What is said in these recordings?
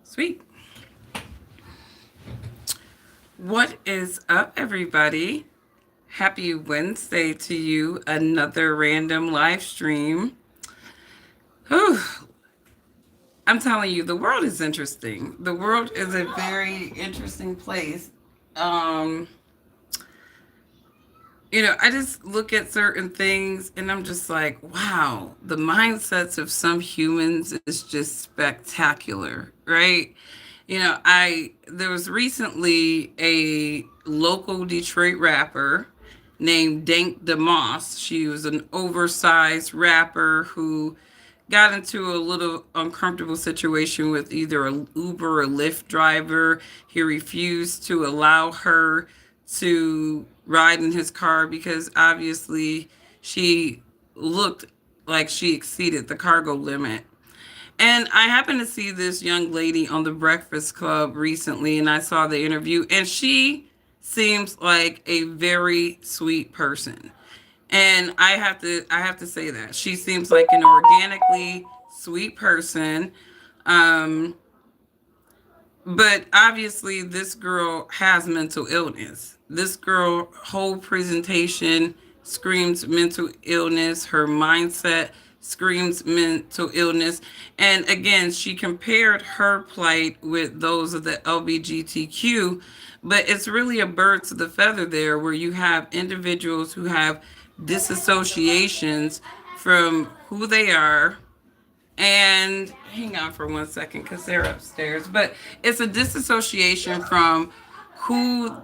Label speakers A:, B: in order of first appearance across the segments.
A: Sweet. What is up, everybody? Happy Wednesday to you. Another random live stream. Whew. I'm telling you, the world is interesting. The world is a very interesting place. Um, I just look at certain things and I'm just like, wow, the mindsets of some humans is just spectacular, right? I there was recently a local Detroit rapper named Dank DeMoss. She was an oversized rapper who got into a little uncomfortable situation with either an Uber or Lyft driver. He refused to allow her to ride in his car because obviously she looked like she exceeded the cargo limit. And I happened to see this young lady on the Breakfast Club recently, and I saw the interview, and she seems like a very sweet person. And I have to say that she seems like an organically sweet person. Um, but obviously, this girl has mental illness. This girl, whole presentation screams mental illness. Her mindset screams mental illness. And again, she compared her plight with those of the LGBTQ, but it's really a bird to the feather there where you have individuals who have disassociations from who they are, and hang on for 1 second because they're upstairs. But it's a disassociation from who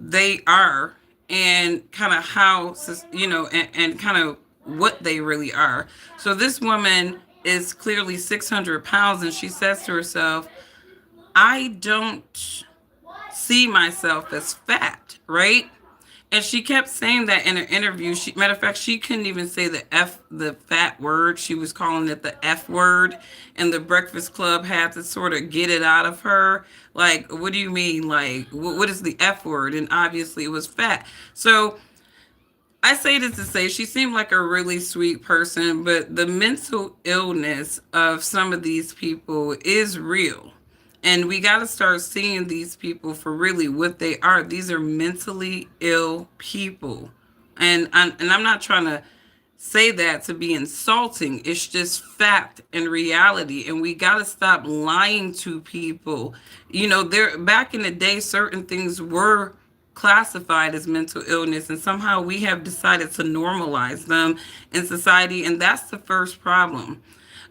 A: they are and kind of how, and kind of what they really are. So this woman is clearly 600 pounds, and she says to herself, I don't see myself as fat, right? And she kept saying that in her interview. Matter of fact, she couldn't even say the fat word. She was calling it the F word. And the Breakfast Club had to sort of get it out of her. Like, what do you mean? Like, what is the F word? And obviously it was fat. So I say this to say she seemed like a really sweet person, but the mental illness of some of these people is real. And we got to start seeing these people for really what they are. These are mentally ill people. And I'm not trying to say that to be insulting. It's just fact and reality. And we got to stop lying to people. There back in the day, certain things were classified as mental illness, and somehow we have decided to normalize them in society, and that's the first problem.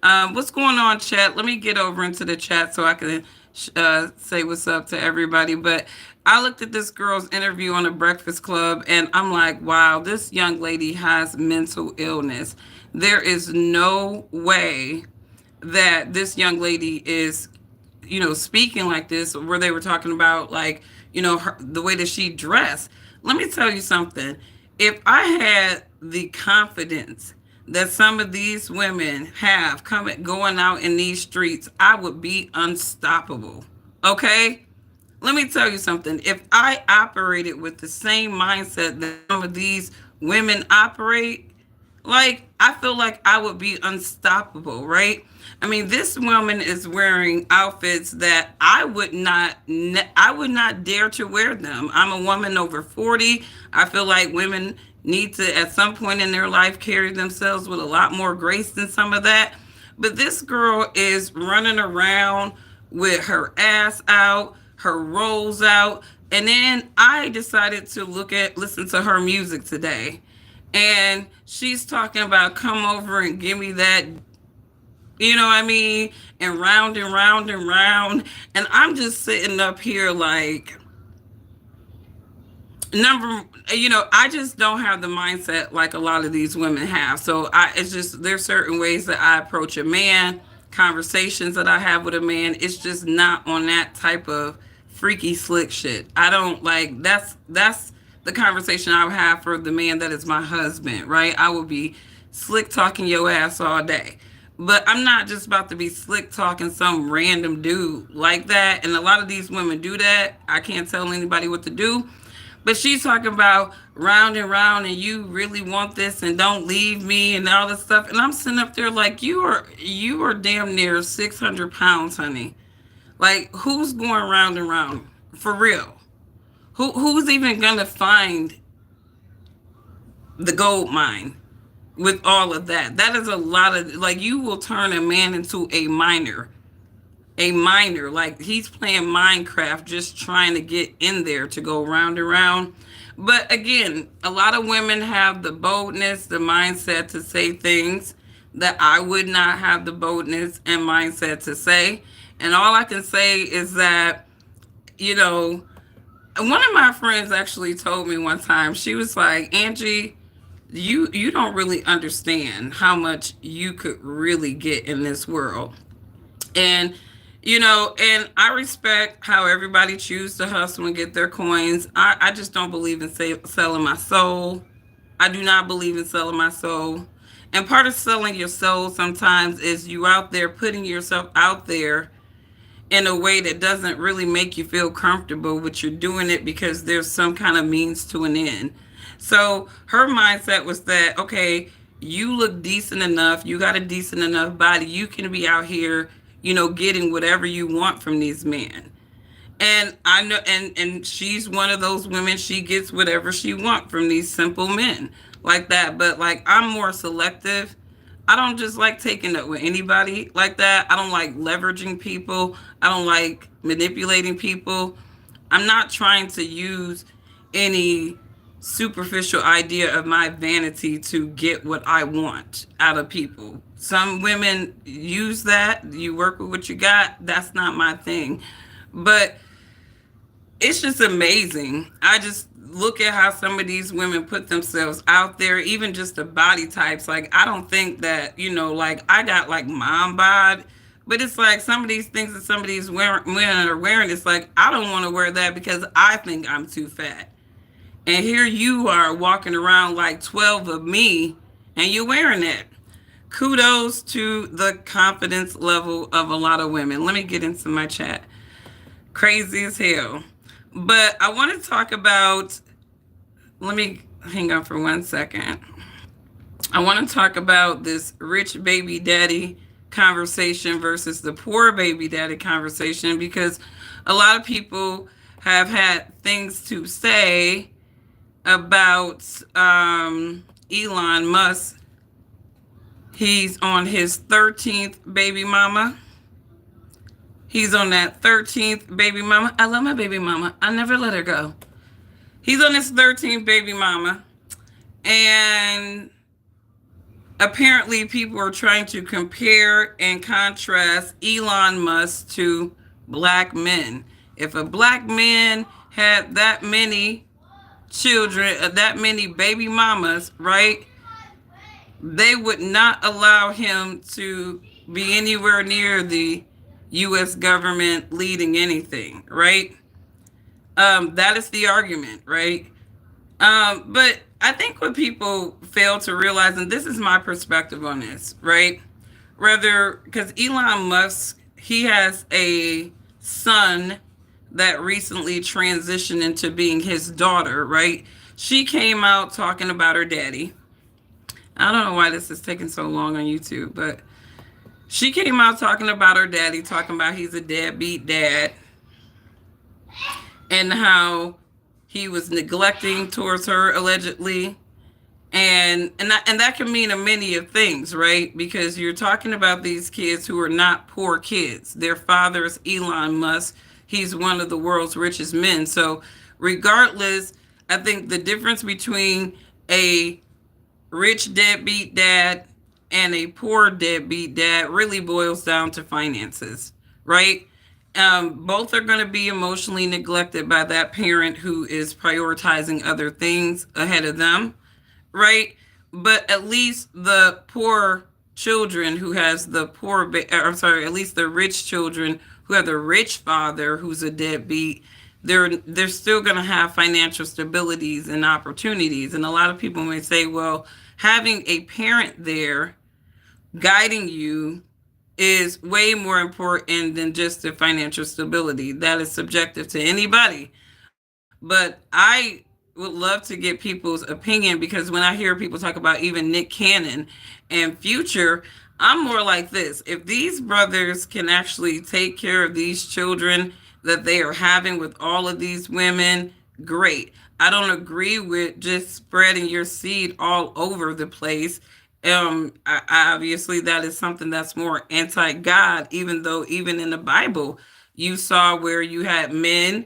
A: What's going on, chat? Let me get over into the chat so I can say what's up to everybody. But I looked at this girl's interview on the Breakfast Club, and I'm like, wow, this young lady has mental illness. There is no way that this young lady is, speaking like this, where they were talking about, like, the way that she dressed. Let me tell you something. If I had the confidence that some of these women have coming going out in these streets, I would be unstoppable. Okay? Let me tell you something. If I operated with the same mindset that some of these women operate, like, I feel like I would be unstoppable, right? I mean, this woman is wearing outfits that I would not dare to wear them. I'm a woman over 40. I feel like women need to at some point in their life carry themselves with a lot more grace than some of that. But this girl is running around with her ass out, her rolls out, and then I decided to listen to her music today. And she's talking about come over and give me that, you know what I mean? And round and round and round. And I'm just sitting up here like, I just don't have the mindset like a lot of these women have. So it's just, there's certain ways that I approach a man, conversations that I have with a man. It's just not on that type of freaky slick shit. I don't like, that's the conversation I would have for the man that is my husband, right? I will be slick talking your ass all day. But I'm not just about to be slick talking some random dude like that. And a lot of these women do that. I can't tell anybody what to do. But she's talking about round and you really want this and don't leave me and all this stuff. And I'm sitting up there like, you are damn near 600 pounds, honey. Like, who's going round and round for real? Who's even gonna find the gold mine with all of that? That is a lot of, like, you will turn a man into a miner. Like, he's playing Minecraft, just trying to get in there to go round and round. But again, a lot of women have the boldness, the mindset to say things that I would not have the boldness and mindset to say. And all I can say is that, you know, one of my friends actually told me one time, she was like, Angie, you don't really understand how much you could really get in this world. And and I respect how everybody chooses to hustle and get their coins. I just don't believe in selling my soul. I do not believe in selling my soul. And part of selling your soul sometimes is you out there putting yourself out there in a way that doesn't really make you feel comfortable, but you're doing it because there's some kind of means to an end. So her mindset was that, okay, you look decent enough, you got a decent enough body, you can be out here, getting whatever you want from these men. And I know, and she's one of those women. She gets whatever she wants from these simple men like that. But like, I'm more selective. I don't just like taking it with anybody like that. I don't like leveraging people. I don't like manipulating people. I'm not trying to use any superficial idea of my vanity to get what I want out of people. Some women use that. You work with what you got. That's not my thing. But it's just amazing. I just look at how some of these women put themselves out there, even just the body types. Like, I don't think that, like, I got like mom bod, but it's like some of these things that some of these women are wearing, it's like, I don't want to wear that because I think I'm too fat. And here you are walking around like 12 of me and you're wearing it. Kudos to the confidence level of a lot of women. Let me get into my chat. Crazy as hell. But I want to talk about, let me hang on for 1 second. I want to talk about this rich baby daddy conversation versus the poor baby daddy conversation, because a lot of people have had things to say about Elon Musk. He's on his 13th baby mama. He's on that 13th baby mama. I love my baby mama. I never let her go. He's on his 13th baby mama. And apparently people are trying to compare and contrast Elon Musk to black men. If a black man had that many children, that many baby mamas, right, they would not allow him to be anywhere near the U.S. government leading anything, right? That is the argument, right? But I think what people fail to realize, and this is my perspective on this, right? Rather, because Elon Musk, he has a son that recently transitioned into being his daughter, right? She came out talking about her daddy. I don't know why this is taking so long on YouTube, but she came out talking about her daddy, talking about he's a deadbeat dad and how he was neglecting towards her allegedly. And that can mean a many of things, right? Because you're talking about these kids who are not poor kids. Their father is Elon Musk. He's one of the world's richest men. So regardless, I think the difference between a rich deadbeat dad and a poor deadbeat dad really boils down to finances, right? Both are going to be emotionally neglected by that parent who is prioritizing other things ahead of them, right? But at least the poor children who has the I'm sorry, at least the rich children who have the rich father who's a deadbeat, they're still going to have financial stabilities and opportunities. And a lot of people may say, well, having a parent there guiding you is way more important than just the financial stability. That is subjective to anybody. But I would love to get people's opinion, because when I hear people talk about even Nick Cannon and Future, I'm more like this. If these brothers can actually take care of these children that they are having with all of these women, great. I don't agree with just spreading your seed all over the place. Obviously, that is something that's more anti God, even though, even in the Bible, you saw where you had men,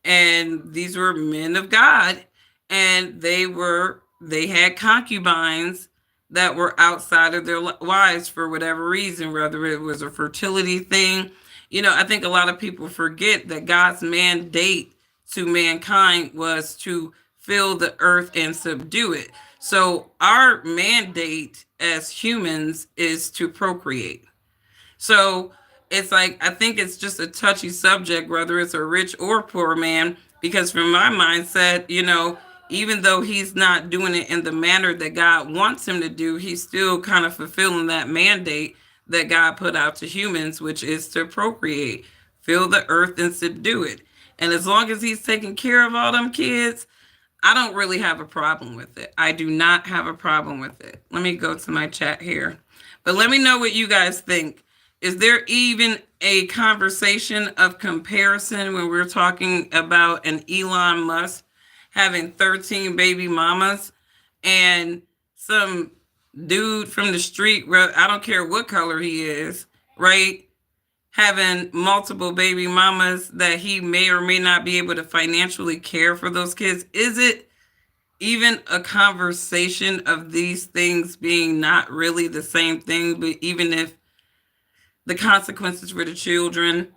A: and these were men of God, and they had concubines that were outside of their wives for whatever reason, whether it was a fertility thing. I think a lot of people forget that God's mandate to mankind was to fill the earth and subdue it. So our mandate as humans is to procreate. So it's like, I think it's just a touchy subject, whether it's a rich or poor man, because from my mindset, even though he's not doing it in the manner that God wants him to do, he's still kind of fulfilling that mandate that God put out to humans, which is to procreate, fill the earth and subdue it. And as long as he's taking care of all them kids, I don't really have a problem with it. I do not have a problem with it. Let me go to my chat here. But let me know what you guys think. Is there even a conversation of comparison when we're talking about an Elon Musk having 13 baby mamas and some dude from the street, where I don't care what color he is, right? Having multiple baby mamas that he may or may not be able to financially care for those kids? Is it even a conversation of these things being not really the same thing, but even if the consequences for the children,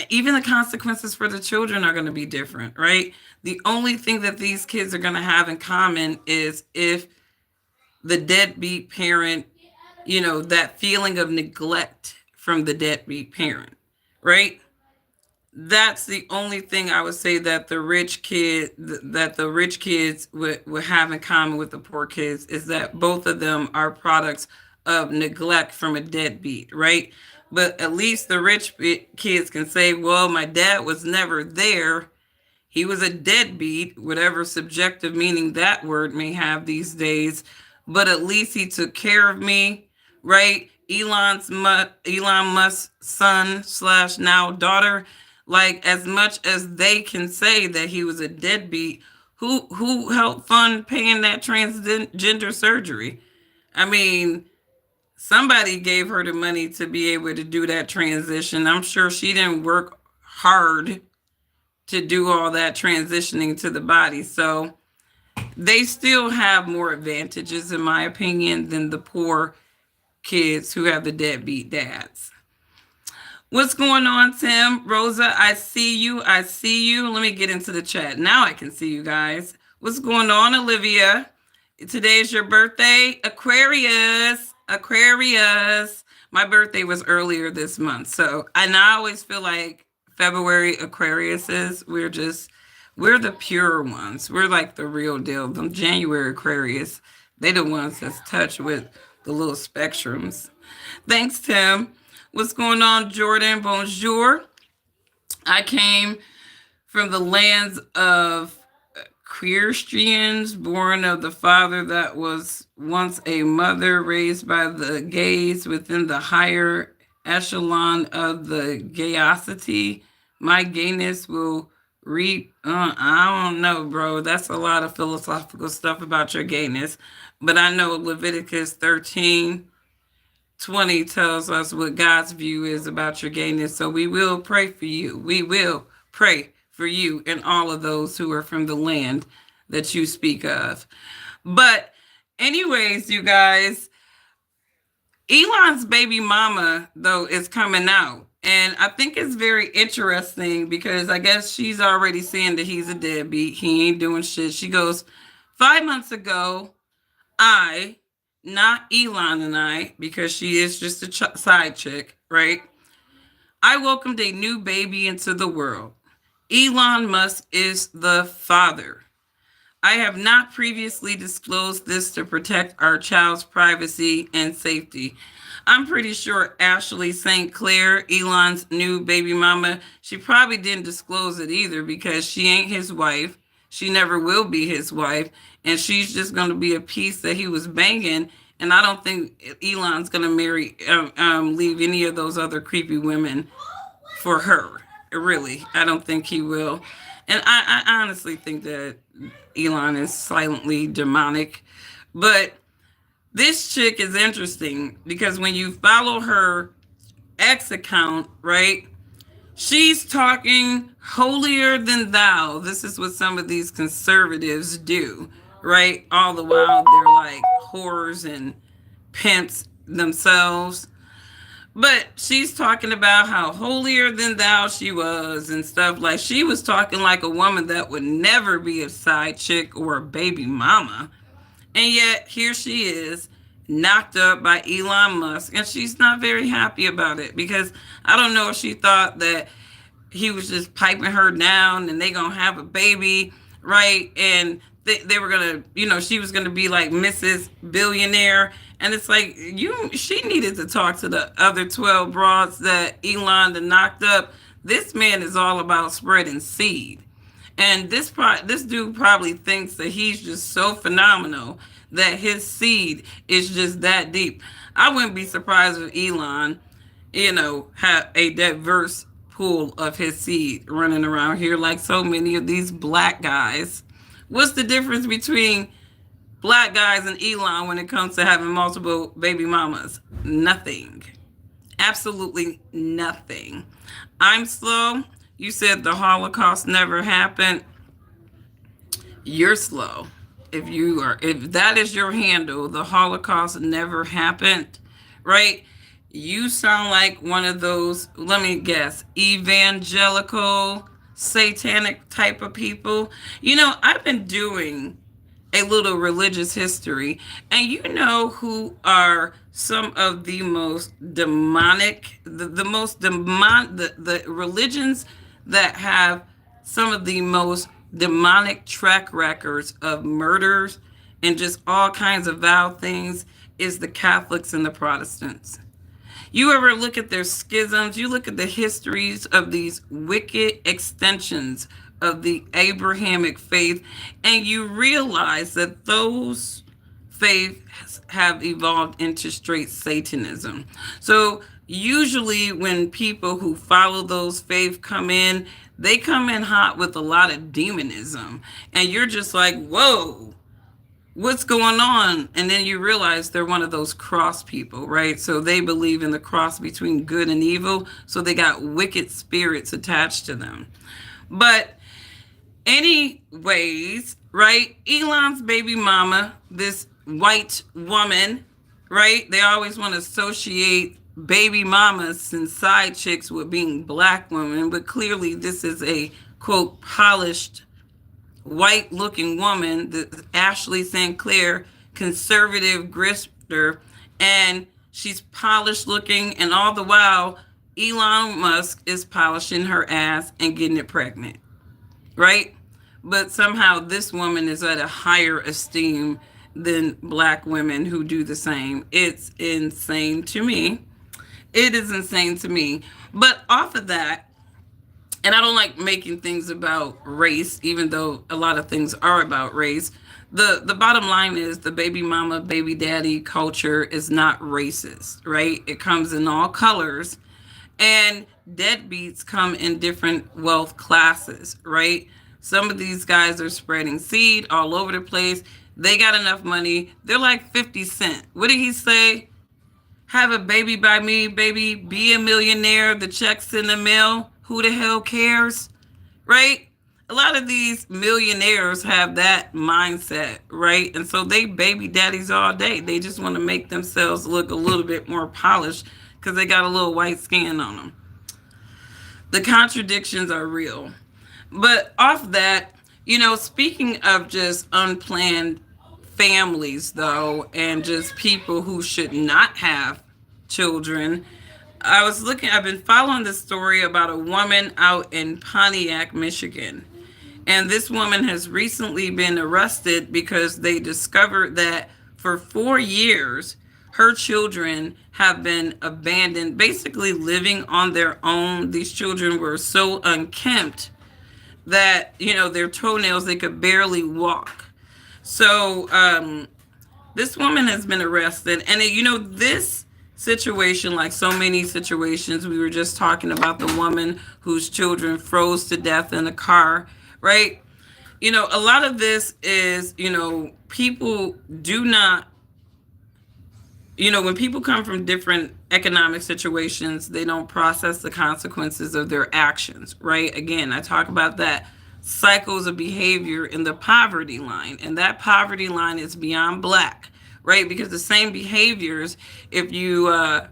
A: even the consequences for the children are going to be different, right? The only thing that these kids are going to have in common is if the deadbeat parent, that feeling of neglect from the deadbeat parent, right? That's the only thing I would say that the rich kids would have in common with the poor kids, is that both of them are products of neglect from a deadbeat, right? But at least the rich kids can say, well, my dad was never there. He was a deadbeat, whatever subjective meaning that word may have these days, but at least he took care of me, right? Elon Musk's son slash now daughter, like, as much as they can say that he was a deadbeat, who helped fund paying that transgender surgery? I mean, somebody gave her the money to be able to do that transition. I'm sure she didn't work hard to do all that transitioning to the body. So they still have more advantages, in my opinion, than the poor kids who have the deadbeat dads. What's going on, Tim? Rosa, I see you. I see you. Let me get into the chat. Now I can see you guys. What's going on, Olivia? Today is your birthday, Aquarius. Aquarius. My birthday was earlier this month. So, and I always feel like February Aquariuses, we're the pure ones. We're like the real deal. The January Aquarius, they the ones that's touched with the little spectrums. Thanks, Tim. What's going on, Jordan? Bonjour. I came from the lands of Christians, born of the father that was once a mother, raised by the gays within the higher echelon of the gayosity. My gayness will reap. I don't know, bro. That's a lot of philosophical stuff about your gayness. But I know Leviticus 13:20 tells us what God's view is about your gayness. So we will pray for you. We will pray for you and all of those who are from the land that you speak of. But anyways, you guys, Elon's baby mama, though, is coming out. And I think it's very interesting because I guess she's already saying that he's a deadbeat. He ain't doing shit. She goes, 5 months ago, not Elon and I, because she is just a side chick, right? I welcomed a new baby into the world. Elon Musk is the father. I have not previously disclosed this to protect our child's privacy and safety. I'm pretty sure Ashley St. Clair, Elon's new baby mama, she probably didn't disclose it either because she ain't his wife. She never will be his wife. And she's just going to be a piece that he was banging And I don't think Elon's going to leave any of those other creepy women for her. Really, I don't think he will. And I honestly think that Elon is silently demonic. But this chick is interesting because when you follow her X account, right? She's talking holier than thou. This is what some of these conservatives do, right? All the while they're like whores and pimps themselves. But she's talking about how holier than thou she was and stuff. Like she was talking like a woman that would never be a side chick or a baby mama. And yet here she is, knocked up by Elon Musk, and she's not very happy about it because I don't know if she thought that he was just piping her down and they gonna have a baby, right? And they were gonna, she was gonna be like Mrs. Billionaire. And it's like she needed to talk to the other 12 broads that Elon knocked up. This man is all about spreading seed. And this dude probably thinks that he's just so phenomenal that his seed is just that deep. I wouldn't be surprised if Elon, had a diverse pool of his seed running around here like so many of these black guys. What's the difference between black guys and Elon when it comes to having multiple baby mamas? Nothing. Absolutely nothing. I'm slow. You said the Holocaust never happened. You're slow. If that is your handle, the Holocaust never happened, right? You sound like one of those, let me guess, evangelical, satanic type of people. I've been doing a little religious history, and you know who are some of the most demonic, the most demon, the religions that have some of the most demonic track records of murders and just all kinds of vile things is the Catholics and the Protestants. You ever look at their schisms, you look at the histories of these wicked extensions of the Abrahamic faith, and you realize that those faiths have evolved into straight Satanism. So usually when people who follow those faiths come in, they come in hot with a lot of demonism. And you're just like, whoa, what's going on? And then you realize they're one of those cross people, right? So they believe in the cross between good and evil. So they got wicked spirits attached to them. But anyways, right? Elon's baby mama, this white woman, right? They always want to associate baby mamas and side chicks with being black women, but clearly this is a quote polished white looking woman, the Ashley St. Clair conservative grifter, and she's polished looking, and all the while Elon Musk is polishing her ass and getting it pregnant, right? But somehow this woman is at a higher esteem than black women who do the same. It's insane to me. It is insane to me. But off of that, and I don't like making things about race, even though a lot of things are about race. The bottom line is the baby mama, baby daddy culture is not racist, right? It comes in all colors. And deadbeats come in different wealth classes, right? Some of these guys are spreading seed all over the place. They got enough money. They're like 50 Cent. What did he say? Have a baby by me, baby. Be a millionaire. The check's in the mail. Who the hell cares? Right? A lot of these millionaires have that mindset, right? And so they baby daddies all day. They just want to make themselves look a little bit more polished because they got a little white skin on them. The contradictions are real. But off that, speaking of just unplanned families, though, and just people who should not have children, I've been following this story about a woman out in Pontiac, Michigan. And this woman has recently been arrested because they discovered that for 4 years, her children have been abandoned, basically living on their own. These children were so unkempt that, their toenails, they could barely walk. So this woman has been arrested, and this situation, like so many situations, we were just talking about the woman whose children froze to death in a car, right? A lot of this is, people do not, when people come from different economic situations, they don't process the consequences of their actions, right? Again, I talk about that cycles of behavior in the poverty line, and that poverty line is beyond black, right? Because the same behaviors, if you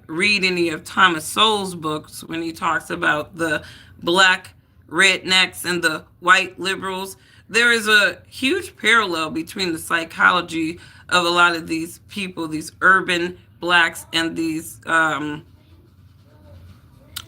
A: read any of Thomas Sowell's books, when he talks about the black rednecks and the white liberals, there is a huge parallel between the psychology of a lot of these people, these urban blacks, and these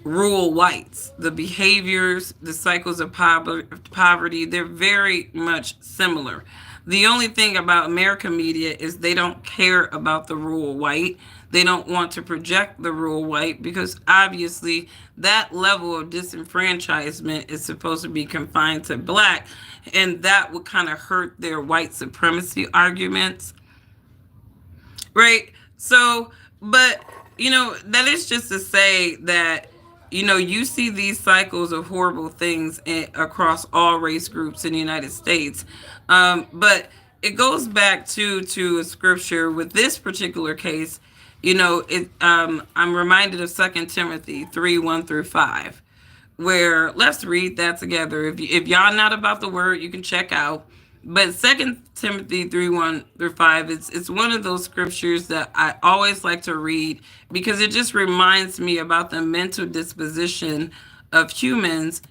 A: rural whites. The behaviors, the cycles of poverty, they're very much similar. The only thing about American media is they don't care about the rural white. They don't want to project the rural white because obviously that level of disenfranchisement is supposed to be confined to black, and that would kind of hurt their white supremacy arguments, right? So, but that is just to say that you see these cycles of horrible things across all race groups in the United States, but it goes back to a scripture with this particular case. I'm reminded of 2 Timothy 3:1-5, where let's read that together. If y'all not about the word, you can check out. But 2 Timothy 3:1-5, it's one of those scriptures that I always like to read because it just reminds me about the mental disposition of humans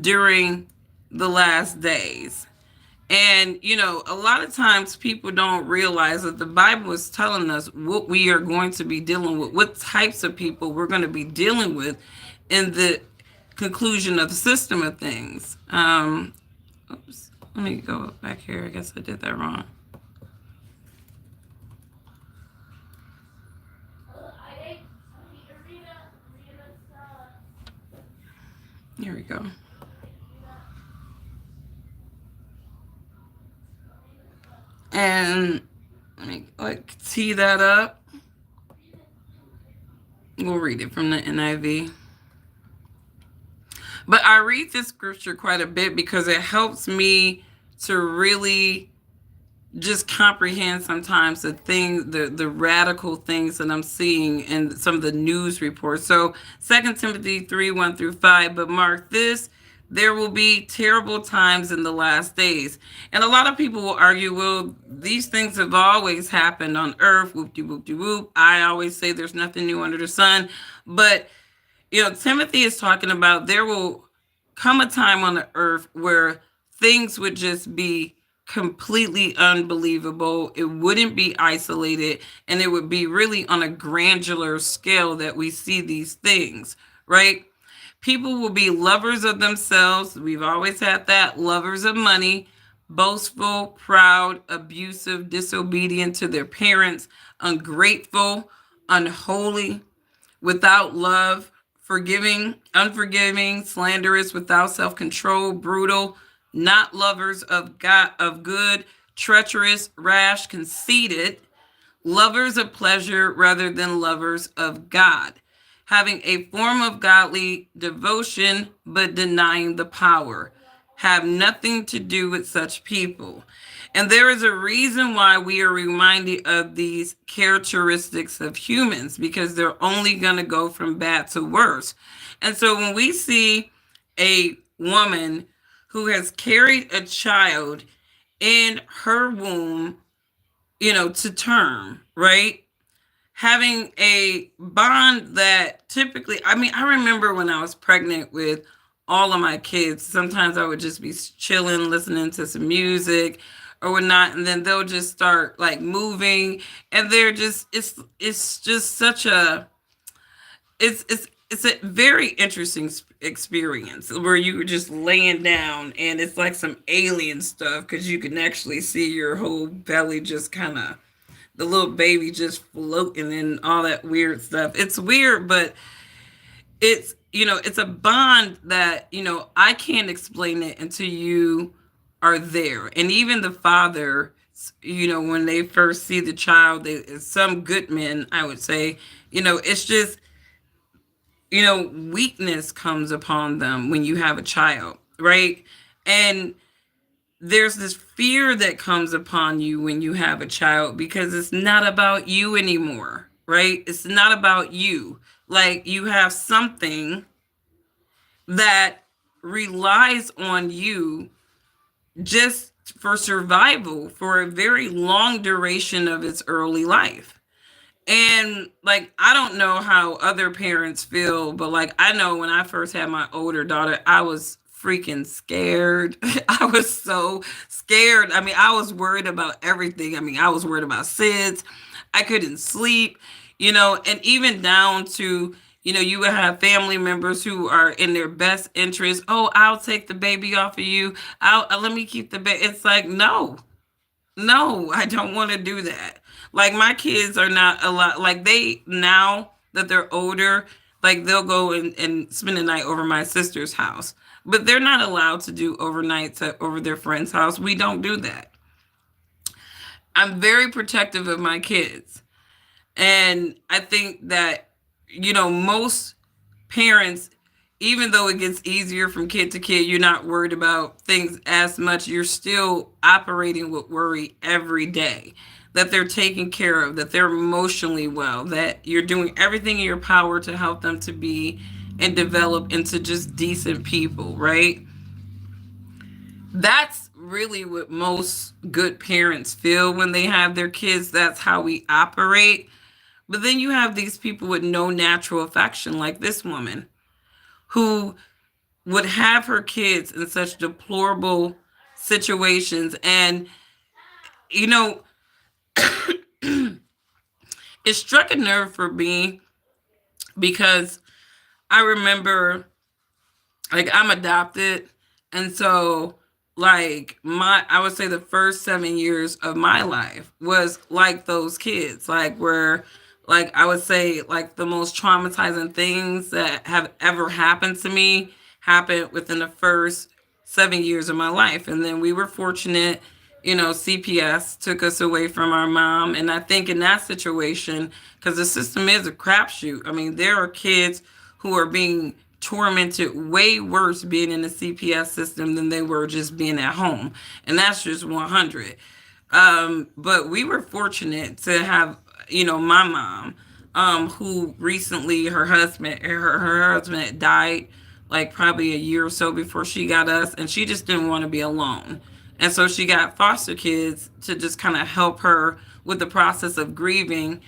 A: during the last days. And, a lot of times people don't realize that the Bible is telling us what we are going to be dealing with, what types of people we're going to be dealing with in the conclusion of the system of things. Oops, let me go back here. I guess I did that wrong. Here we go. And let me tee that up. We'll read it from the NIV. But I read this scripture quite a bit because it helps me to really just comprehend sometimes the radical things that I'm seeing in some of the news reports. So 2 Timothy 3:1-5, but mark this, there will be terrible times in the last days. And a lot of people will argue, well, these things have always happened on earth, whoop-de-whoop-de-whoop. I always say there's nothing new under the sun. But, Timothy is talking about there will come a time on the earth where things would just be completely unbelievable. It wouldn't be isolated, and it would be really on a granular scale that we see these things, right? People will be lovers of themselves. We've always had that. Lovers of money, boastful, proud, abusive, disobedient to their parents, ungrateful, unholy, without love, unforgiving, slanderous, without self-control, brutal, not lovers of God, of good, treacherous, rash, conceited, lovers of pleasure rather than lovers of God, having a form of godly devotion but denying the power. Have nothing to do with such people. And there is a reason why we are reminded of these characteristics of humans, because they're only going to go from bad to worse. And so when we see a woman who has carried a child in her womb, to term, right? Having a bond that typically, I remember when I was pregnant with all of my kids, sometimes I would just be chilling, listening to some music or whatnot, and then they'll just start like moving, and they're just, it's just such a, it's a very interesting experience where you were just laying down and it's like some alien stuff because you can actually see your whole belly just kind of, the little baby just floating and all that weird stuff. It's weird, but it's a bond that, I can't explain it until you are there. And even the father when they first see the child, some good men, I would say, it's just, weakness comes upon them when you have a child, right? And there's this fear that comes upon you when you have a child because it's not about you anymore, right? It's not about you. Like you have something that relies on you just for survival for a very long duration of its early life. And like, I don't know how other parents feel, but like, I know when I first had my older daughter, I was freaking scared. I was so scared. I mean, I was worried about everything. I mean, I was worried about SIDS. I couldn't sleep, and even down to, you would have family members who are in their best interest. Oh, I'll take the baby off of you. Let me keep the baby. It's like, no, no, I don't want to do that. Like my kids are not a lot like they now that they're older, like they'll go and spend the night over my sister's house. But they're not allowed to do overnights over their friend's house. We don't do that. I'm very protective of my kids. And I think that, most parents, even though it gets easier from kid to kid, you're not worried about things as much. You're still operating with worry every day that they're taken care of, that they're emotionally well, that you're doing everything in your power to help them to be and develop into just decent people, right? That's really what most good parents feel when they have their kids. That's how we operate. But then you have these people with no natural affection, like this woman, who would have her kids in such deplorable situations. And, you know, it struck a nerve for me because I remember, like, I'm adopted. And so, like, I would say the first 7 years of my life was like those kids, like, where, like, I would say, like, the most traumatizing things that have ever happened to me happened within the first 7 years of my life. And then we were fortunate, CPS took us away from our mom. And I think in that situation, because the system is a crapshoot, I mean, there are kids who are being tormented way worse being in the CPS system than they were just being at home. And that's just 100. But we were fortunate to have, my mom, who recently her husband died like probably a year or so before she got us, and she just didn't want to be alone. And so she got foster kids to just kind of help her with the process of grieving,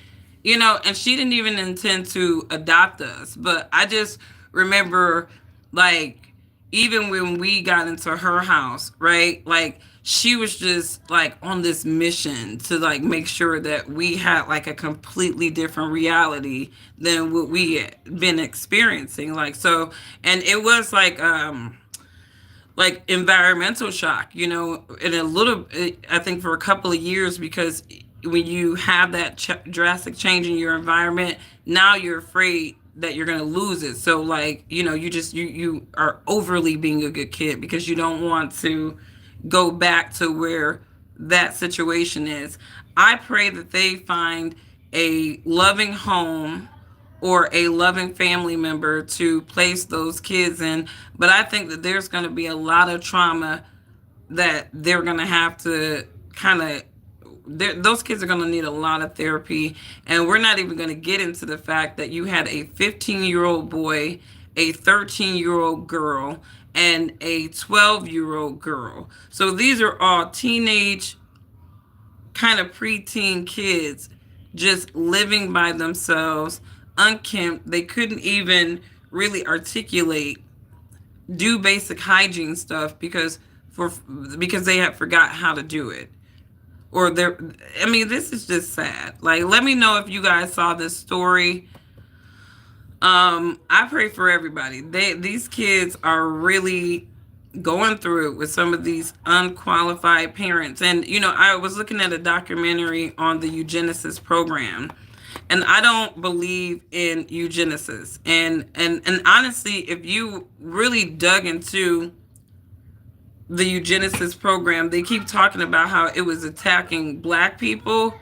A: and she didn't even intend to adopt us. But I just remember, like, even when we got into her house, right? Like, she was just like on this mission to like make sure that we had like a completely different reality than what we had been experiencing. Like, so, and it was like environmental shock, in a little, I think for a couple of years, because when you have that drastic change in your environment, now you're afraid that you're going to lose it. So like, you are overly being a good kid because you don't want to go back to where that situation is. I pray that they find a loving home or a loving family member to place those kids in. But I think that there's going to be a lot of trauma that they're going to have to kind of, those kids are going to need a lot of therapy. And we're not even going to get into the fact that you had a 15-year-old boy, a 13-year-old girl, and a 12-year-old girl. So these are all teenage, kind of preteen kids just living by themselves, unkempt. They couldn't even really articulate, do basic hygiene stuff because they had forgot how to do it. Or they're, I mean, this is just sad. Like, let me know if you guys saw this story. I pray for everybody. These kids are really going through it with some of these unqualified parents. And I was looking at a documentary on the Eugenics program, and I don't believe in eugenics. And honestly, if you really dug into the eugenicist program, they keep talking about how it was attacking black people.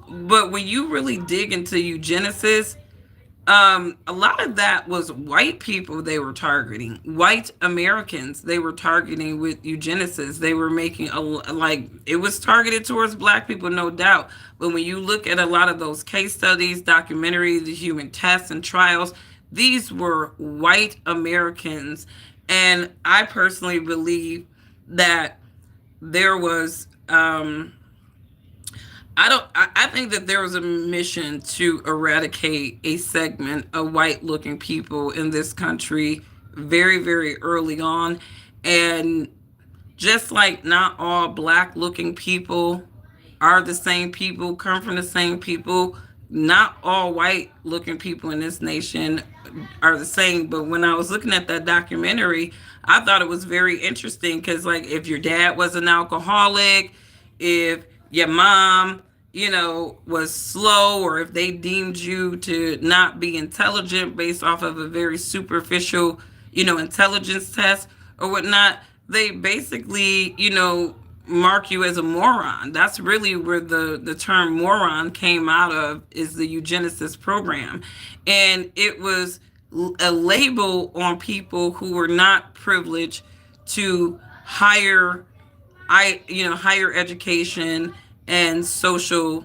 A: But when you really dig into eugenesis, a lot of that was white people they were targeting, white Americans they were targeting with eugenesis. They were making like it was targeted towards black people, no doubt. But when you look at a lot of those case studies, documentaries, the human tests and trials, these were white Americans. And I personally believe that there was I think that there was a mission to eradicate a segment of white looking people in this country very, very early on. And just like not all black looking people are the same people, come from the same people, not all white looking people in this nation are the same. But when I was looking at that documentary, I thought it was very interesting because, like, if your dad was an alcoholic, if your mom, was slow, or if they deemed you to not be intelligent based off of a very superficial, intelligence test or whatnot, they basically, mark you as a moron. That's really where the term moron came out of, is the eugenicist program. And it was a label on people who were not privileged to higher higher education and social,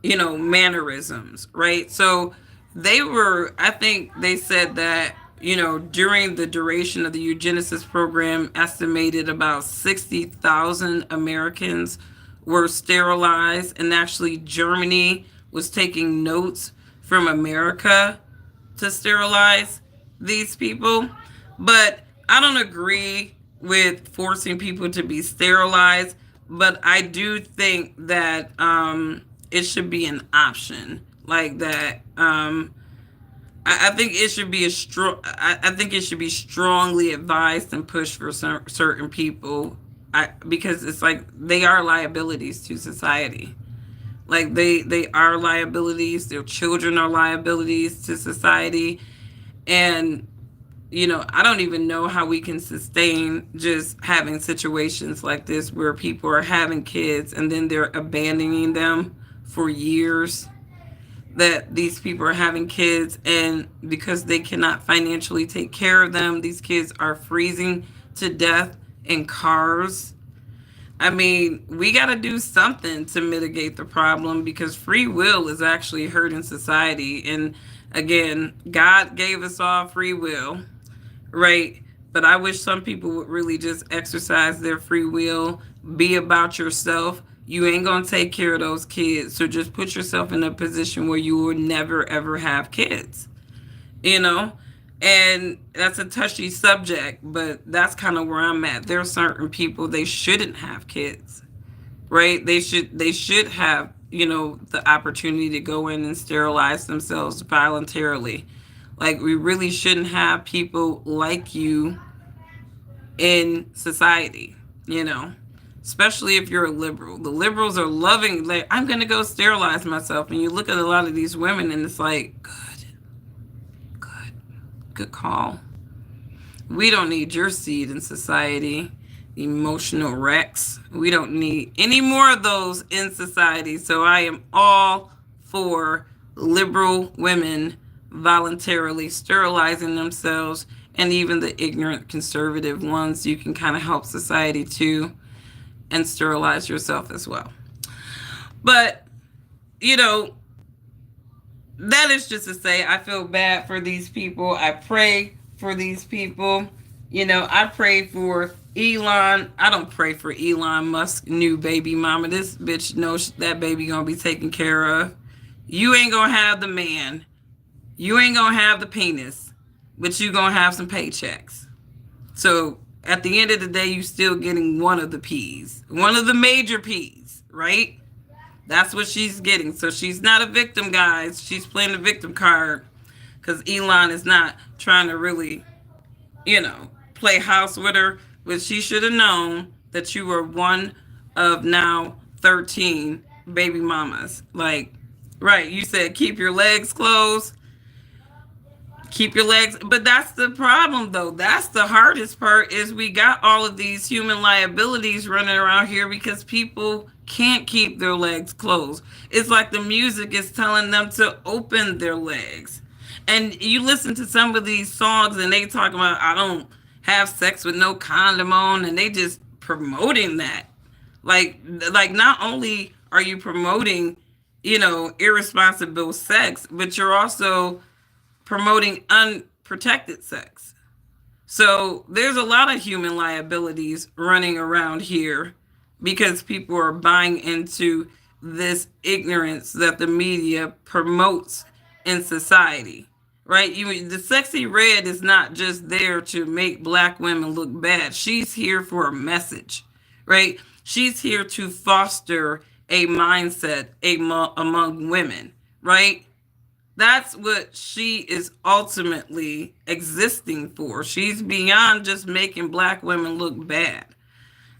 A: mannerisms, right? So I think they said that, during the duration of the eugenicist program, estimated about 60,000 Americans were sterilized. And actually, Germany was taking notes from America to sterilize these people. But I don't agree with forcing people to be sterilized, but I do think that it should be an option like that. I think it should be I think it should be strongly advised and pushed for certain people. Because it's like they are liabilities to society. Like they are liabilities. Their children are liabilities to society, and I don't even know how we can sustain just having situations like this where people are having kids and then they're abandoning them for years. That these people are having kids, and because they cannot financially take care of them, these kids are freezing to death in cars. I mean, we got to do something to mitigate the problem, because free will is actually hurting society. And again, God gave us all free will, right? But I wish some people would really just exercise their free will, be about yourself. You ain't going to take care of those kids. So just put yourself in a position where you will never, ever have kids, you know? And that's a touchy subject, but that's kind of where I'm at. There are certain people, they shouldn't have kids, right? They should have, the opportunity to go in and sterilize themselves voluntarily. Like, we really shouldn't have people like you in society, especially if you're a liberal. The liberals are loving, like, I'm going to go sterilize myself. And you look at a lot of these women and it's like, good, good call. We don't need your seed in society, emotional wrecks. We don't need any more of those in society. So I am all for liberal women voluntarily sterilizing themselves, and even the ignorant conservative ones. You can kind of help society too and sterilize yourself as well. But, that is just to say, I feel bad for these people. I pray for these people. I pray for Elon. I don't pray for Elon Musk's new baby mama. This bitch knows that baby gonna be taken care of. You ain't gonna have the man. You ain't gonna have the penis, but you gonna have some paychecks. So at the end of the day, you still getting one of the P's, one of the major P's, right? That's what she's getting. So she's not a victim, guys. She's playing the victim card because Elon is not trying to really, play house with her. But she should have known that you were one of now 13 baby mamas. Like, right, you said keep your legs closed. Keep your legs, but that's the problem though. That's the hardest part is we got all of these human liabilities running around here because people can't keep their legs closed. It's like the music is telling them to open their legs. And you listen to some of these songs and they talk about I don't have sex with no condom on and they just promoting that. Like like not only are you promoting, irresponsible sex, but you're also promoting unprotected sex. So there's a lot of human liabilities running around here because people are buying into this ignorance that the media promotes in society. Right? The sexy red is not just there to make black women look bad. She's here for a message. Right? She's here to foster a mindset among women. Right? That's what she is ultimately existing for. She's beyond just making black women look bad.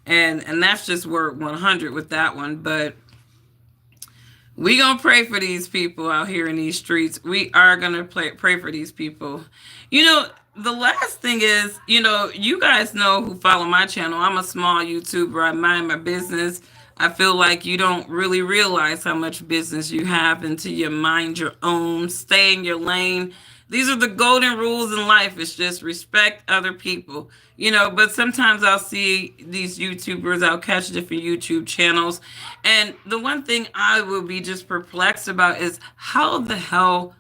A: And that's just word 100 with that one. But we gonna pray for these people out here in these streets. We are gonna pray for these people. The last thing is, you guys know who follow my channel. I'm a small YouTuber. I mind my business. I feel like you don't really realize how much business you have until you mind your own. Stay in your lane. These are the golden rules in life. It's just respect other people. But sometimes I'll see these YouTubers, I'll catch different YouTube channels. And the one thing I will be just perplexed about is how the hell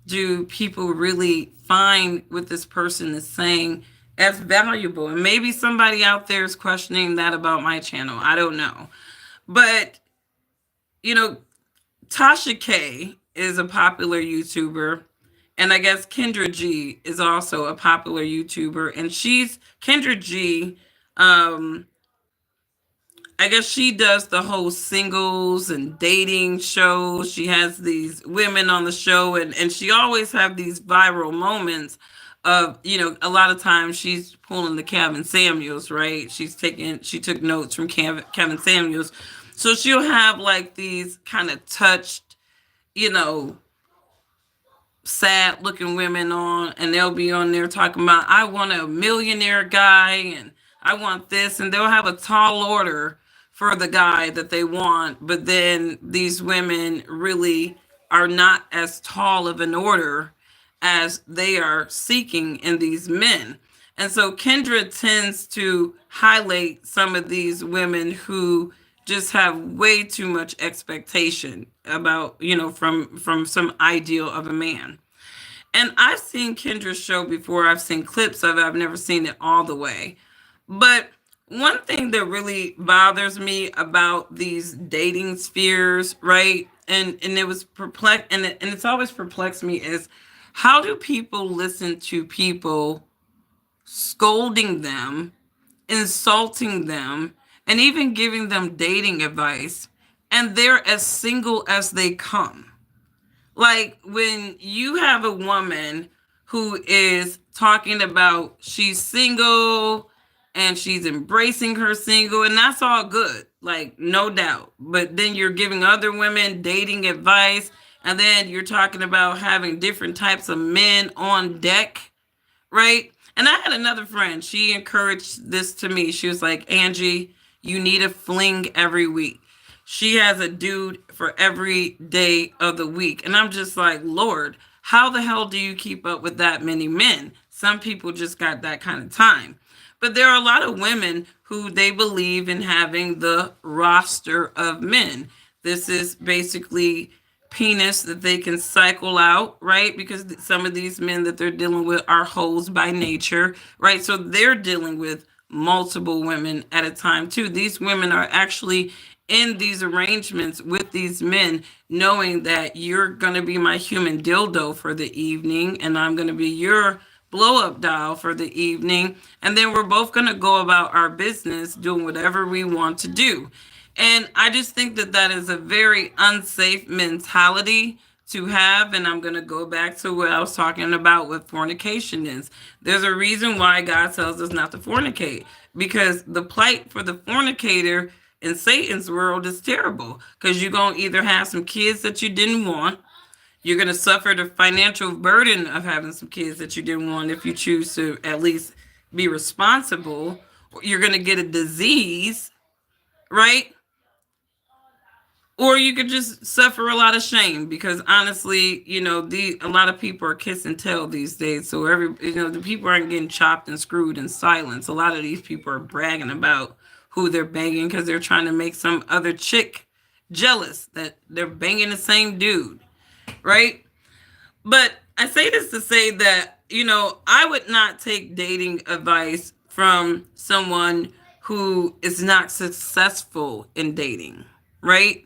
A: do people really find what this person is saying as valuable? And maybe somebody out there is questioning that about my channel. I don't know. But, Tasha K is a popular YouTuber. And I guess Kendra G is also a popular YouTuber. And Kendra G, I guess she does the whole singles and dating shows. She has these women on the show, and she always have these viral moments of, a lot of times she's pulling the Kevin Samuels, right? She took notes from Kevin Samuels. So she'll have like these kind of touched, sad looking women on, and they'll be on there talking about I want a millionaire guy and I want this, and they'll have a tall order for the guy that they want, but then these women really are not as tall of an order as they are seeking in these men. And so Kendra tends to highlight some of these women who just have way too much expectation about, from some ideal of a man. And I've seen Kendra's show before. I've seen clips of it. I've never seen it all the way. But one thing that really bothers me about these dating spheres, right? And it was and it's always perplexed me is how do people listen to people scolding them, insulting them, and even giving them dating advice, and they're as single as they come? Like when you have a woman who is talking about she's single and she's embracing her single, and that's all good, like no doubt. But then you're giving other women dating advice, and then you're talking about having different types of men on deck, right? And I had another friend, she encouraged this to me. She was like, Angie, you need a fling every week. She has a dude for every day of the week. And I'm just like, Lord, how the hell do you keep up with that many men? Some people just got that kind of time. But there are a lot of women who they believe in having the roster of men. This is basically penis that they can cycle out, right? Because some of these men that they're dealing with are hoes by nature, right? So they're dealing with multiple women at a time too. These women are actually in these arrangements with these men, knowing that you're going to be my human dildo for the evening and I'm going to be your blow up doll for the evening. And then we're both going to go about our business doing whatever we want to do. And I just think that that is a very unsafe mentality to have. And I'm going to go back to what I was talking about with fornication is. There's a reason why God tells us not to fornicate, because the plight for the fornicator in Satan's world is terrible, because you're going to either have some kids that you didn't want, You're going to suffer the financial burden of having some kids that you didn't want if you choose to at least be responsible. You're going to get a disease, right? Or you could just suffer a lot of shame because honestly, a lot of people are kiss and tell these days. So the people aren't getting chopped and screwed in silence. A lot of these people are bragging about who they're banging because they're trying to make some other chick jealous that they're banging the same dude, right? But I say this to say that, I would not take dating advice from someone who is not successful in dating, right?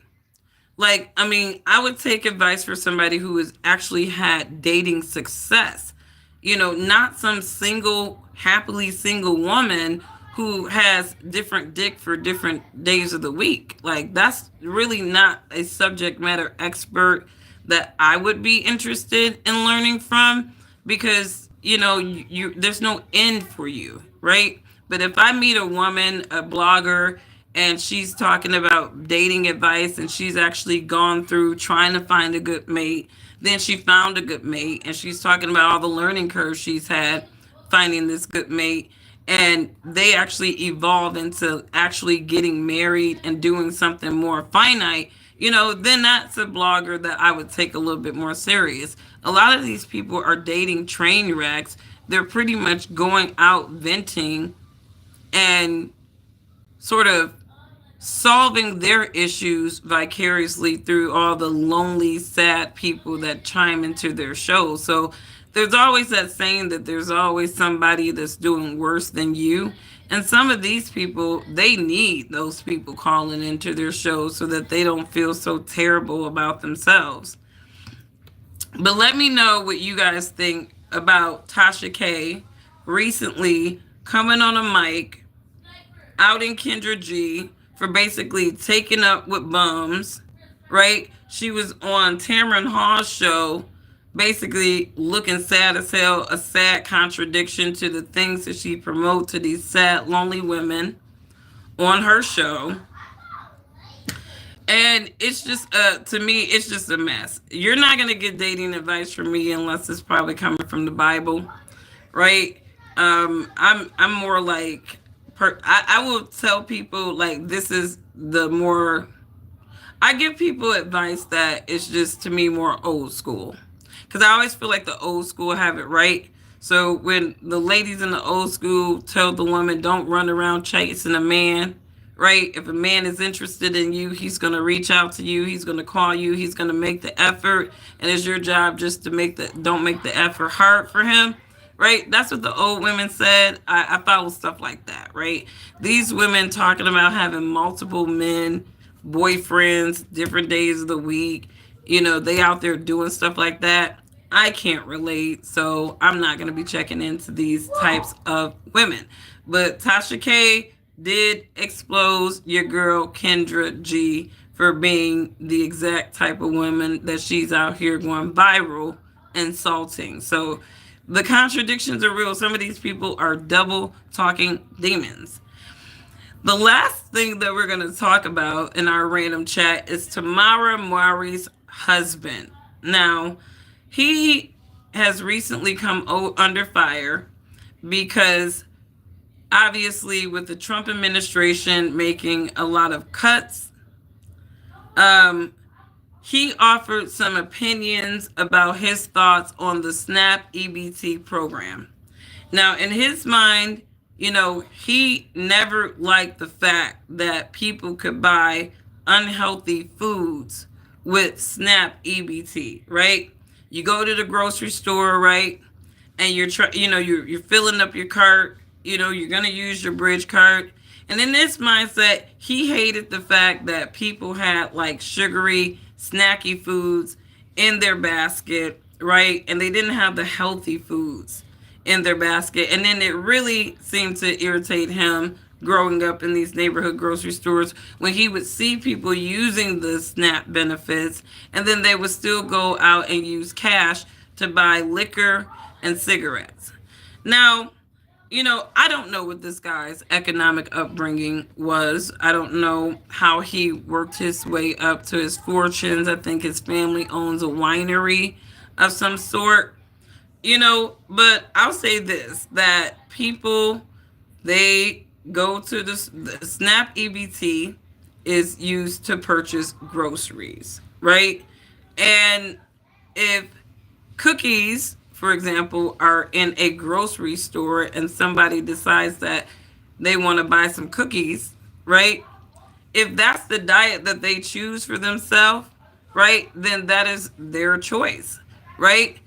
A: Like, I mean, I would take advice for somebody who has actually had dating success. Not some happily single woman who has different dick for different days of the week. Like, that's really not a subject matter expert that I would be interested in learning from because, there's no end for you, right? But if I meet a woman, a blogger, and she's talking about dating advice and she's actually gone through trying to find a good mate, then she found a good mate and she's talking about all the learning curves she's had finding this good mate, and they actually evolve into actually getting married and doing something more finite, then that's a blogger that I would take a little bit more serious. A lot of these people are dating train wrecks. They're pretty much going out venting and sort of solving their issues vicariously through all the lonely, sad people that chime into their shows. So there's always that saying that there's always somebody that's doing worse than you. And some of these people, they need those people calling into their shows so that they don't feel so terrible about themselves. But let me know what you guys think about Tasha K recently coming on a mic outing Kendra G for basically taking up with bums, right? She was on Tamron Hall's show, basically looking sad as hell, a sad contradiction to the things that she promotes to these sad, lonely women on her show. And it's just, to me, it's just a mess. You're not going to get dating advice from me unless it's probably coming from the Bible, right? I'm more like, I will tell people like this is the more, I give people advice that is just to me more old school. Because I always feel like the old school have it right. So when the ladies in the old school tell the woman, don't run around chasing a man, right? If a man is interested in you, he's going to reach out to you. He's going to call you. He's going to make the effort. And it's your job just to don't make the effort hard for him, right? That's what the old women said. I follow stuff like that, right? These women talking about having multiple men, boyfriends, different days of the week, they out there doing stuff like that. I can't relate, so I'm not going to be checking into these types of women. But Tasha K did expose your girl Kendra G for being the exact type of woman that she's out here going viral insulting. So the contradictions are real. Some of these people are double talking demons. The last thing that we're going to talk about in our random chat is Tamara Mowry's husband. Now, he has recently come under fire because obviously with the Trump administration making a lot of cuts, he offered some opinions about his thoughts on the SNAP EBT program. Now, in his mind, he never liked the fact that people could buy unhealthy foods with SNAP EBT, right? You go to the grocery store, right? And you're filling up your cart, you're going to use your bridge cart. And in this mindset, he hated the fact that people had like sugary, snacky foods in their basket, right? And they didn't have the healthy foods in their basket. And then it really seemed to irritate him growing up in these neighborhood grocery stores when he would see people using the SNAP benefits and then they would still go out and use cash to buy liquor and cigarettes. Now, I don't know what this guy's economic upbringing was. I don't know how he worked his way up to his fortunes. I think his family owns a winery of some sort, but I'll say this, that people, they go to the SNAP EBT is used to purchase groceries, right? And if cookies, for example, are in a grocery store and somebody decides that they want to buy some cookies, right? If that's the diet that they choose for themselves, right, then that is their choice, right?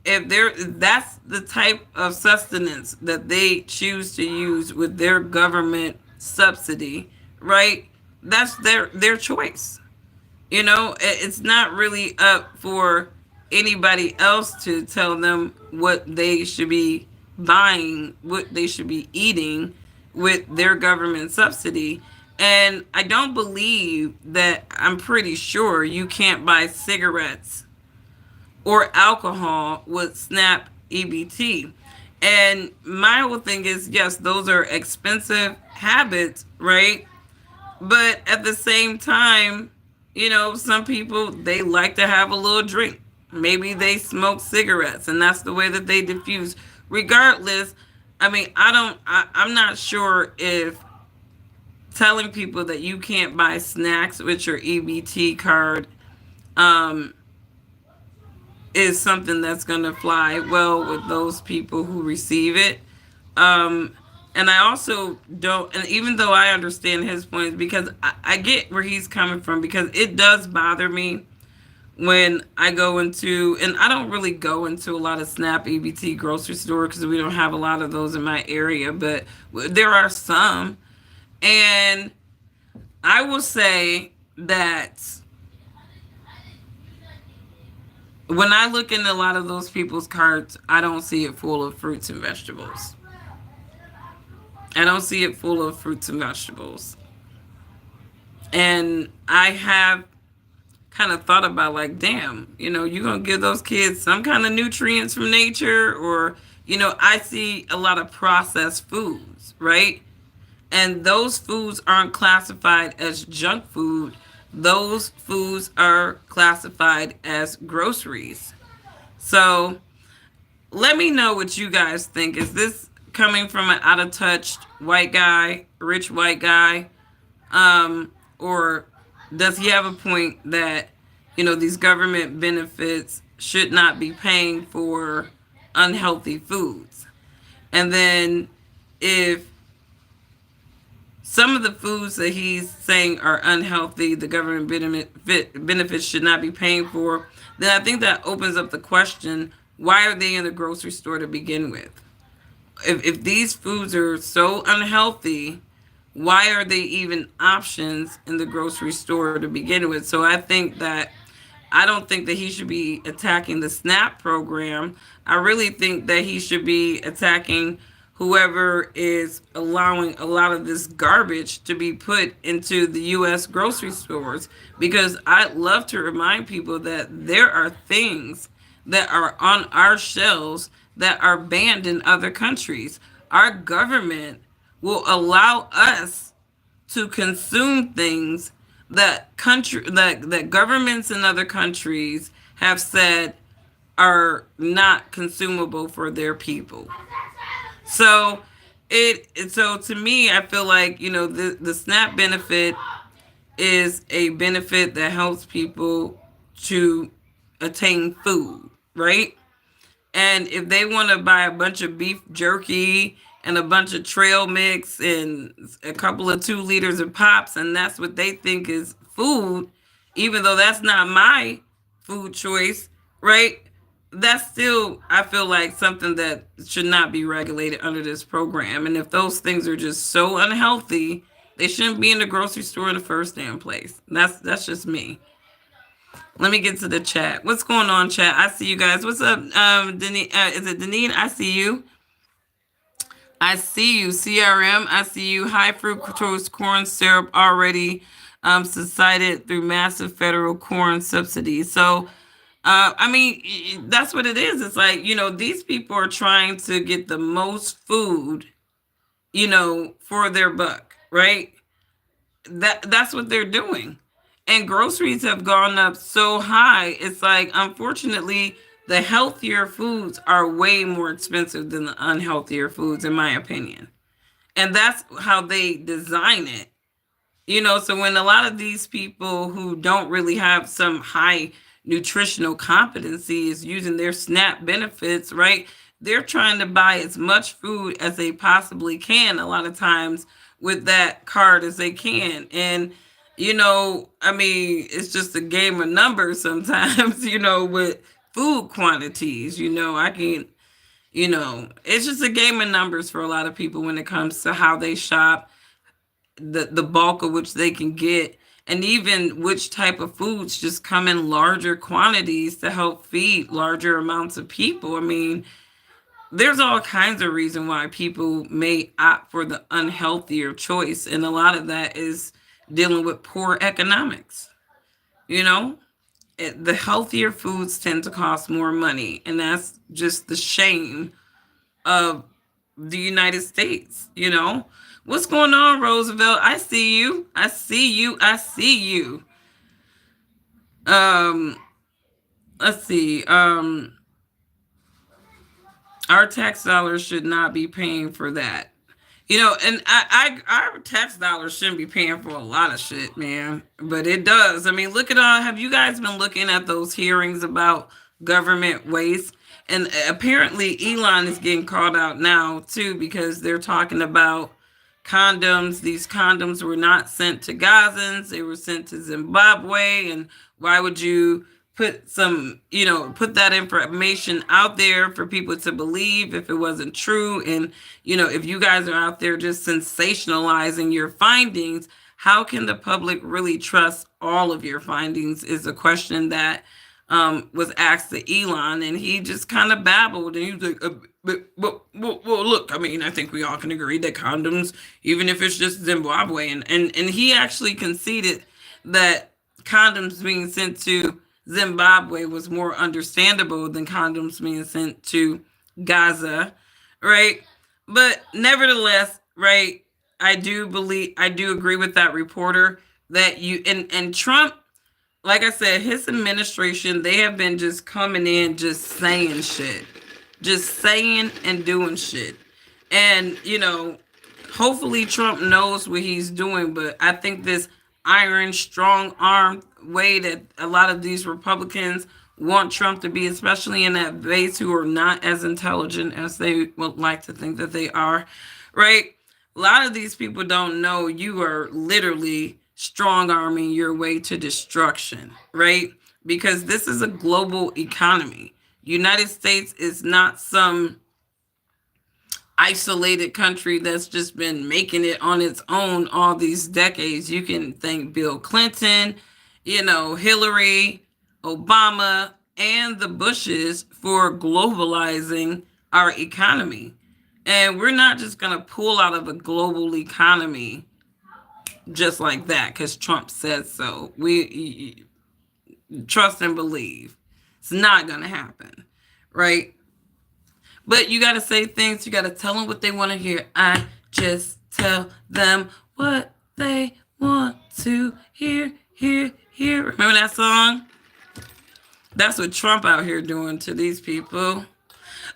A: If they're That's the type of sustenance that they choose to use with their government subsidy, right? That's their choice. It's not really up for anybody else to tell them what they should be buying, what they should be eating with their government subsidy. And I don't believe that, I'm pretty sure you can't buy cigarettes or alcohol with SNAP EBT. And my whole thing is, yes, those are expensive habits, right? But at the same time, some people, they like to have a little drink. Maybe they smoke cigarettes and that's the way that they diffuse. Regardless, I mean, I'm not sure if telling people that you can't buy snacks with your EBT card um, is something that's going to fly well with those people who receive it. Um, and I also don't, and even though I understand his points, because I get where he's coming from, because it does bother me when I go into, and I don't really go into a lot of SNAP EBT grocery store because we don't have a lot of those in my area, but there are some. And I will say that when I look in a lot of those people's carts, I don't see it full of fruits and vegetables. I don't see it full of fruits and vegetables. And I have kind of thought about, like, damn, you're going to give those kids some kind of nutrients from nature, or, I see a lot of processed foods, right? And those foods aren't classified as junk food. Those foods are classified as groceries. So let me know what you guys think. Is this coming from an out of touch white guy, rich white guy? Or does he have a point that, these government benefits should not be paying for unhealthy foods? And then if some of the foods that he's saying are unhealthy, the government benefits should not be paying for, then I think that opens up the question, why are they in the grocery store to begin with? If these foods are so unhealthy, why are they even options in the grocery store to begin with? So I don't think that he should be attacking the SNAP program. I really think that he should be attacking whoever is allowing a lot of this garbage to be put into the U.S. grocery stores, because I love to remind people that there are things that are on our shelves that are banned in other countries. Our government will allow us to consume things that governments in other countries have said are not consumable for their people. So so to me, I feel like, the SNAP benefit is a benefit that helps people to attain food, right? And if they want to buy a bunch of beef jerky and a bunch of trail mix and a couple of 2 liters of pops, and that's what they think is food, even though that's not my food choice, right? That's still, I feel like, something that should not be regulated under this program. And if those things are just so unhealthy, they shouldn't be in the grocery store in the first damn place. That's just me. Let me get to the chat. What's going on, chat? I see you guys. What's up, Denise? Is it Denise? I see you. I see you. CRM, I see you. High fructose corn syrup already subsided through massive federal corn subsidies. So, I mean, that's what it is. It's like, these people are trying to get the most food for their buck, right? That's what they're doing. And groceries have gone up so high. It's like, unfortunately, the healthier foods are way more expensive than the unhealthier foods, in my opinion. And that's how they design it. So when a lot of these people who don't really have some high nutritional competency is using their SNAP benefits, right? They're trying to buy as much food as they possibly can a lot of times with that card as they can. And I mean, it's just a game of numbers sometimes, with food quantities. I can, it's just a game of numbers for a lot of people when it comes to how they shop, the bulk of which they can get, and even which type of foods just come in larger quantities to help feed larger amounts of people. I mean, there's all kinds of reason why people may opt for the unhealthier choice, and a lot of that is dealing with poor economics. you know the healthier foods tend to cost more money, and that's just the shame of the United States. What's going on, Roosevelt? I see you. I see you. I see you. Um, let's see. Our tax dollars should not be paying for that. And our tax dollars shouldn't be paying for a lot of shit, man. But it does. I mean, look at all. Have you guys been looking at those hearings about government waste? And apparently, Elon is getting called out now too, because they're talking about condoms. These condoms were not sent to Gazans; they were sent to Zimbabwe. And why would you put that information out there for people to believe if it wasn't true? And if you guys are out there just sensationalizing your findings, how can the public really trust all of your findings, is a question that was asked to Elon. And he just kind of babbled, and he was like, well, look, I mean, I think we all can agree that condoms, even if it's just Zimbabwe, and he actually conceded that condoms being sent to Zimbabwe was more understandable than condoms being sent to Gaza, right? But nevertheless, right, I do agree with that reporter that and Trump, like I said, his administration, they have been just coming in, just saying shit, just saying and doing shit. And, hopefully Trump knows what he's doing, but I think this iron, strong arm way that a lot of these Republicans want Trump to be, especially in that base who are not as intelligent as they would like to think that they are, right? A lot of these people don't know you are literally strong arming your way to destruction, right? Because this is a global economy. United States is not some isolated country that's just been making it on its own all these decades. You can thank Bill Clinton, Hillary, Obama, and the Bushes for globalizing our economy. And we're not just going to pull out of a global economy just like that because Trump said so. We trust and believe. It's not going to happen, right? But you got to say things. You got to tell them what they want to hear. I just tell them what they want to hear. Remember that song? That's what Trump out here doing to these people.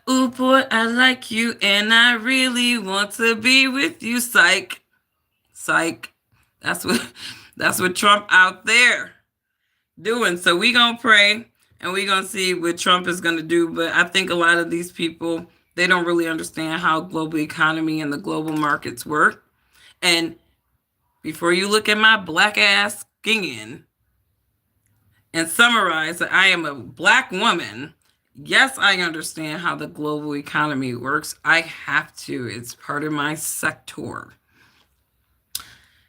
A: Ooh, boy, I like you, and I really want to be with you. Psych. That's what Trump out there doing. So we gonna pray, and we gonna see what Trump is gonna do. But I think a lot of these people, they don't really understand how global economy and the global markets work. And before you look at my black ass skin and summarize that I am a black woman, yes, I understand how the global economy works. I have to. It's part of my sector.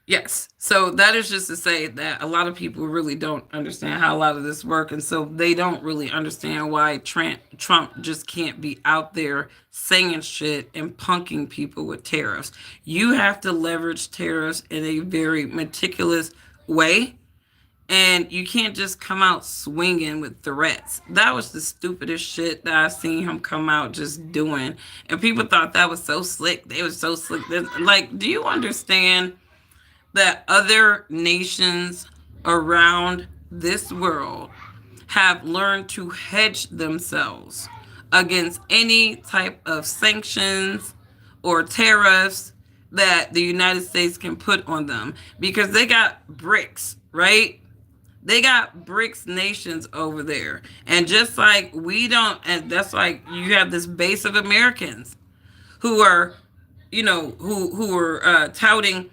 A: Yes. So that is just to say that a lot of people really don't understand how a lot of this works. And so they don't really understand why Trump just can't be out there saying shit and punking people with tariffs. You have to leverage tariffs in a very meticulous way. And you can't just come out swinging with threats. That was the stupidest shit that I've seen him come out just doing. And people thought that was so slick. They were so slick. Like, do you understand that other nations around this world have learned to hedge themselves against any type of sanctions or tariffs that the United States can put on them because they got BRICS, right? They got BRICS nations over there. And just like we don't, and that's like you have this base of Americans who are, who are touting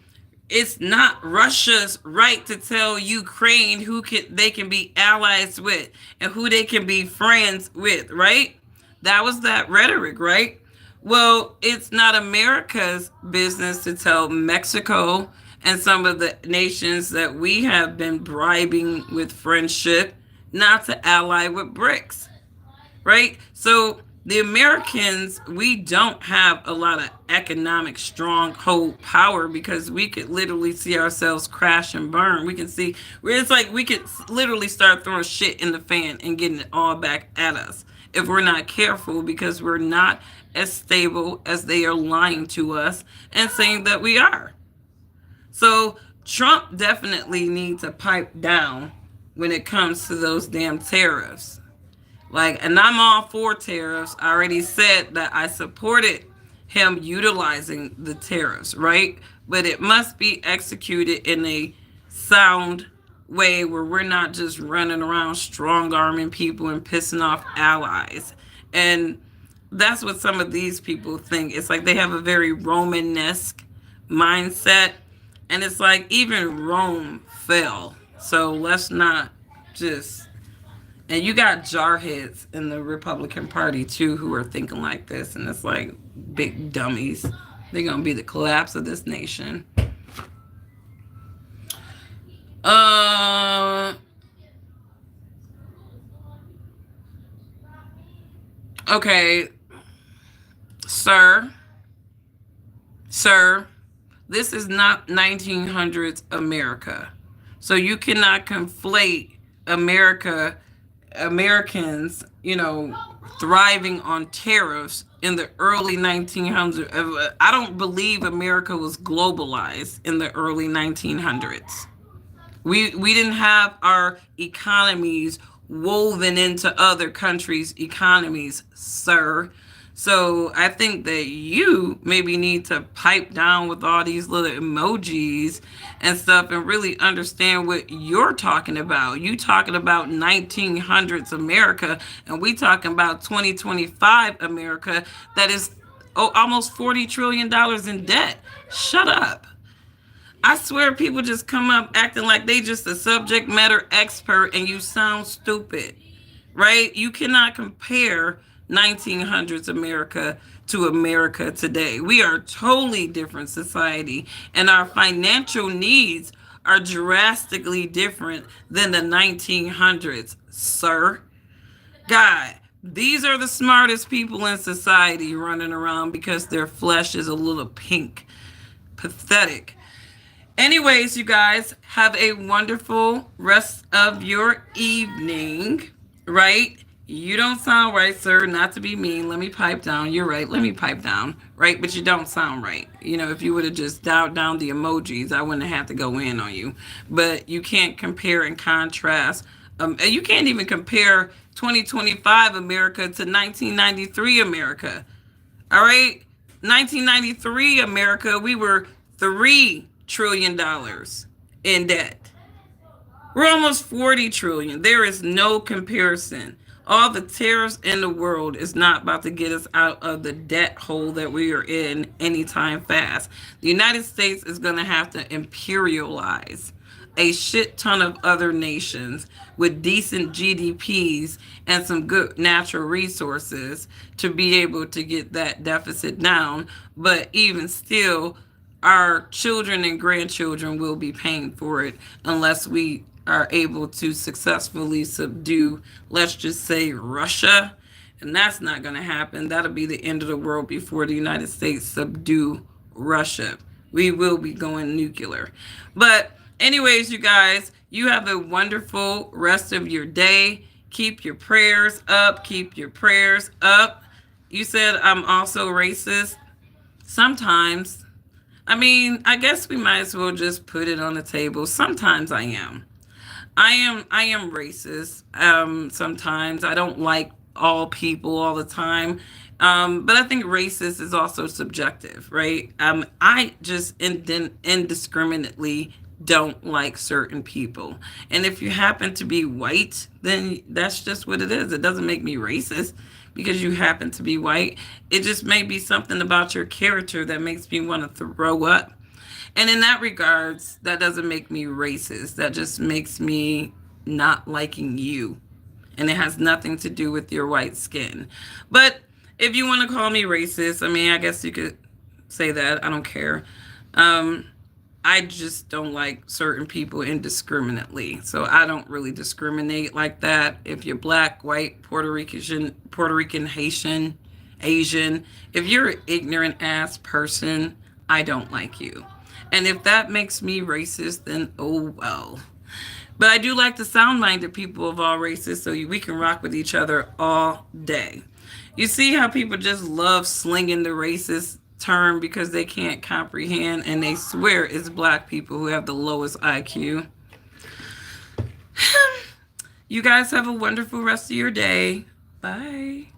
A: it's not Russia's right to tell Ukraine who they can be allies with and who they can be friends with, right? That was that rhetoric, right? Well, it's not America's business to tell Mexico and some of the nations that we have been bribing with friendship not to ally with BRICS, right? So the Americans, we don't have a lot of economic stronghold power because we could literally see ourselves crash and burn. We can see where it's like we could literally start throwing shit in the fan and getting it all back at us if we're not careful because we're not as stable as they are lying to us and saying that we are. So Trump definitely needs to pipe down when it comes to those damn tariffs. Like, and I'm all for tariffs. I already said that I supported him utilizing the tariffs, right? But it must be executed in a sound way where we're not just running around strong arming people and pissing off allies. And that's what some of these people think. It's like they have a very Romanesque mindset. And it's like even Rome fell. So let's not just, and you got jarheads in the Republican Party too who are thinking like this, and it's like big dummies. They're gonna be the collapse of this nation. Uh, okay, sir, sir, this is not 1900s America, so you cannot conflate America Americans, thriving on tariffs in the early 1900s. I don't believe America was globalized in the early 1900s. We didn't have our economies woven into other countries' economies, sir. So I think that you maybe need to pipe down with all these little emojis and stuff and really understand what you're talking about. You talking about 1900s America and we talking about 2025 America that is almost $40 trillion in debt. Shut up. I swear people just come up acting like they just a subject matter expert and you sound stupid, right? You cannot compare 1900s America to America today. We are a totally different society and our financial needs are drastically different than the 1900s, sir. God, these are the smartest people in society running around because their flesh is a little pink. Pathetic. Anyways, you guys have a wonderful rest of your evening, right? You don't sound right, sir. Not to be mean. Let me pipe down. You're right. Let me pipe down, right? But you don't sound right. If you would have just dialed down the emojis, I wouldn't have to go in on you. But you can't compare and contrast. You can't even compare 2025 America to 1993 America. All right? 1993 America, we were $3 trillion in debt. We're almost 40 trillion. There is no comparison. All the tariffs in the world is not about to get us out of the debt hole that we are in anytime fast. The United States is going to have to imperialize a shit ton of other nations with decent GDPs and some good natural resources to be able to get that deficit down. But even still, our children and grandchildren will be paying for it unless we are able to successfully subdue, let's just say, Russia. And that's not going to happen. That'll be the end of the world before the United States subdue Russia. We will be going nuclear. But Anyways, you guys, you have a wonderful rest of your day. Keep your prayers up. Keep your prayers up. You said I'm also racist. Sometimes. I mean, I guess we might as well just put it on the table. Sometimes I am. I am racist. Sometimes I don't like all people all the time. But I think racist is also subjective, right? I just indiscriminately don't like certain people. And if you happen to be white, then that's just what it is. It doesn't make me racist because you happen to be white. It just may be something about your character that makes me want to throw up. And in that regards, that doesn't make me racist. That just makes me not liking you. And it has nothing to do with your white skin. But if you want to call me racist, I mean, I guess you could say that. I don't care. Um, I just don't like certain people indiscriminately. So I don't really discriminate like that. If you're black, white, Puerto Rican, Haitian, Asian, if you're an ignorant ass person, I don't like you. And if that makes me racist, then oh well. But I do like the sound minded people of all races, so we can rock with each other all day. You see how people just love slinging the racist term because they can't comprehend and they swear it's black people who have the lowest IQ. You guys have a wonderful rest of your day. Bye.